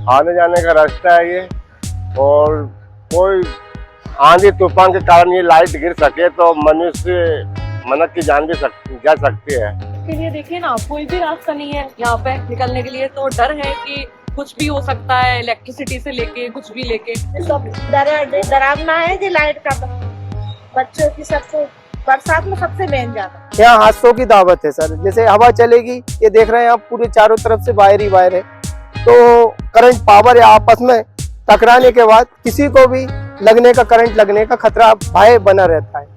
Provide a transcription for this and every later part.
आने जाने का रास्ता है ये, और कोई आंधी तूफान के कारण ये लाइट गिर सके तो मनुष्य की जान भी जा सकती है। इसके लिए देखिए ना, कोई भी रास्ता नहीं है यहाँ पे निकलने के लिए, तो डर है कि कुछ भी हो सकता है, इलेक्ट्रिसिटी से लेके कुछ भी लेके सब डरावना है जी लाइट का। बच्चों की सबसे बरसात में सबसे मेन ज्यादा यहाँ हादसों की दावत है सर। जैसे हवा चलेगी, ये देख रहे हैं आप, पूरे चारों तरफ से वायर ही वायर है, तो करंट पावर या आपस में टकराने के बाद किसी को भी लगने का, करंट लगने का खतरा भय बना रहता है।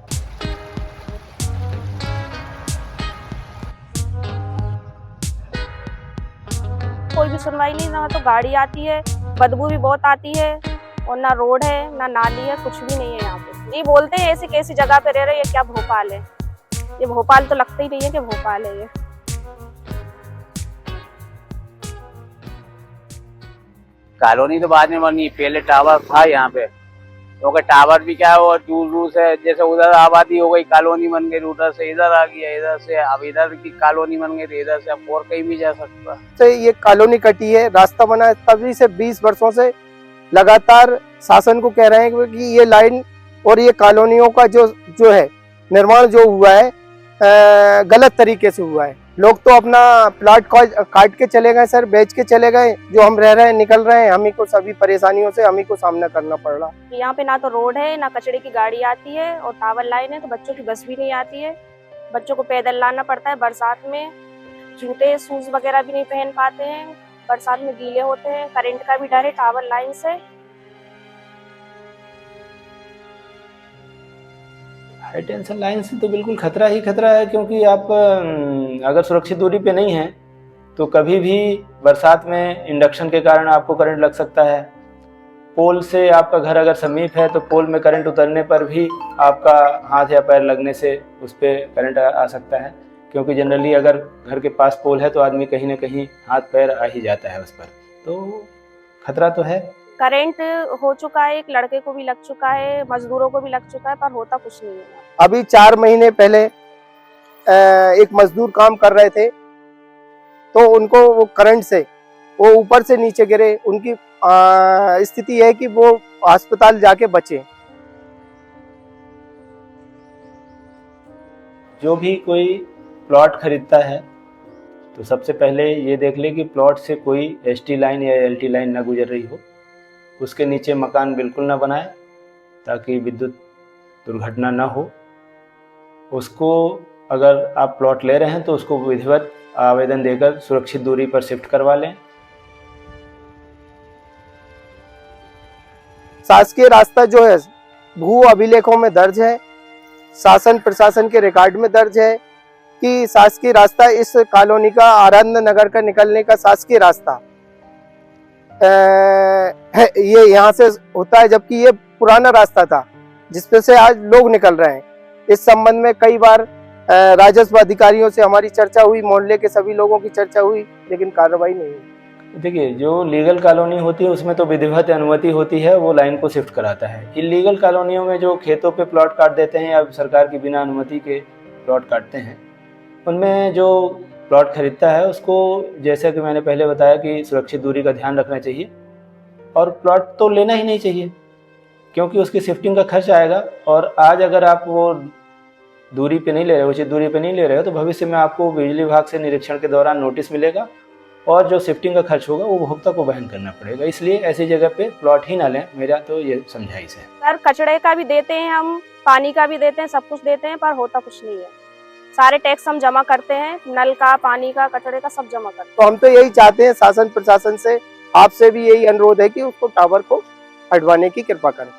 कोई भी सुनवाई नहीं, ना तो गाड़ी आती है, बदबू भी बहुत आती है, और ना रोड है ना नाली है, कुछ भी नहीं है यहाँ पे। ये बोलते हैं ऐसी कैसी जगह पे रह रहे हैं, ये क्या भोपाल है? ये भोपाल तो लगता ही नहीं है कि भोपाल है ये। कॉलोनी तो बाद में बनी, पहले टावर था यहाँ पे, क्योंकि टावर भी क्या है वो दूर दूर से, जैसे उधर आबादी हो गई, कॉलोनी बन गई, उधर से इधर आ गया, इधर से अब इधर की कॉलोनी बन गई, तो इधर से अब और कहीं भी जा सकता है। तो ये कॉलोनी कटी है, रास्ता बना है, तभी से 20 वर्षों से लगातार शासन को कह रहे हैं कि ये लाइन और ये कॉलोनियों का जो है निर्माण जो हुआ है गलत तरीके से हुआ है। लोग तो अपना प्लाट काट के चले गए सर, बेच के चले गए, जो हम रह रहे हैं निकल रहे हैं, हम ही को सभी परेशानियों से हम ही को सामना करना पड़ रहा। यहाँ पे ना तो रोड है, ना कचड़े की गाड़ी आती है, और टावर लाइन है, तो बच्चों की बस भी नहीं आती है। बच्चों को पैदल लाना पड़ता है बरसात में, जूते शूज वगैरह भी नहीं पहन पाते हैं, बरसात में गीले होते हैं। करंट का भी डर है टावर लाइन से। हाई टेंशन लाइन से तो बिल्कुल खतरा ही खतरा है, क्योंकि आप अगर सुरक्षित दूरी पे नहीं हैं तो कभी भी बरसात में इंडक्शन के कारण आपको करंट लग सकता है। पोल से आपका घर अगर समीप है तो पोल में करंट उतरने पर भी आपका हाथ या पैर लगने से उस पर करंट आ सकता है, क्योंकि जनरली अगर घर के पास पोल है तो आदमी कहीं ना कहीं हाथ पैर आ ही जाता है उस पर, तो खतरा तो है। करंट हो चुका है, एक लड़के को भी लग चुका है, मजदूरों को भी लग चुका है, पर होता कुछ नहीं है। अभी 4 महीने पहले एक मजदूर काम कर रहे थे, तो उनको वो करंट से वो ऊपर से नीचे गिरे। उनकी स्थिति है कि वो अस्पताल जाके बचे। जो भी कोई प्लॉट खरीदता है तो सबसे पहले ये देख ले कि प्लॉट से कोई ST लाइन या LT लाइन ना गुजर रही हो। उसके नीचे मकान बिल्कुल ना बनाए ताकि विद्युत दुर्घटना ना हो। उसको अगर आप प्लॉट ले रहे हैं तो उसको विधिवत आवेदन देकर सुरक्षित दूरी पर शिफ्ट करवा लें। शासकीय रास्ता जो है भू अभिलेखों में दर्ज है, शासन प्रशासन के रिकॉर्ड में दर्ज है कि शासकीय रास्ता इस कॉलोनी का आनंद नगर का निकलने का शासकीय रास्ता ये यहाँ से होता है, जबकि ये पुराना रास्ता था जिसपे से आज लोग निकल रहे हैं। इस संबंध में कई बार राजस्व अधिकारियों से हमारी चर्चा हुई, मोहल्ले के सभी लोगों की चर्चा हुई, लेकिन कार्रवाई नहीं हुई। देखिए, जो लीगल कॉलोनी होती है उसमें तो विधिवत अनुमति होती है, वो लाइन को शिफ्ट कराता है। इल्लीगल कॉलोनियों में जो खेतों पे प्लॉट काट देते हैं या सरकार की बिना अनुमति के प्लॉट काटते हैं, उनमें जो प्लॉट खरीदता है उसको, जैसा कि मैंने पहले बताया, कि सुरक्षित दूरी का ध्यान रखना चाहिए और प्लॉट तो लेना ही नहीं चाहिए, क्योंकि उसकी शिफ्टिंग का खर्च आएगा। और आज अगर आप वो दूरी पे नहीं ले रहे हो, उचित दूरी पे नहीं ले रहे हो, तो भविष्य में आपको बिजली विभाग से निरीक्षण के दौरान नोटिस मिलेगा और जो शिफ्टिंग का खर्च होगा वो उपभोक्ता को वहन करना पड़ेगा। इसलिए ऐसी जगह पे प्लॉट ही ना लें, मेरा तो ये समझाइश है। सर, कचड़े का भी देते हैं हम, पानी का भी देते हैं, सब कुछ देते हैं, पर होता कुछ नहीं है। सारे टैक्स हम जमा करते हैं, नल का, पानी का, कचड़े का, सब जमा करते हैं। तो हम तो यही चाहते हैं, शासन प्रशासन से आपसे भी यही अनुरोध है कि उसको टावर को हटवाने की कृपा करें।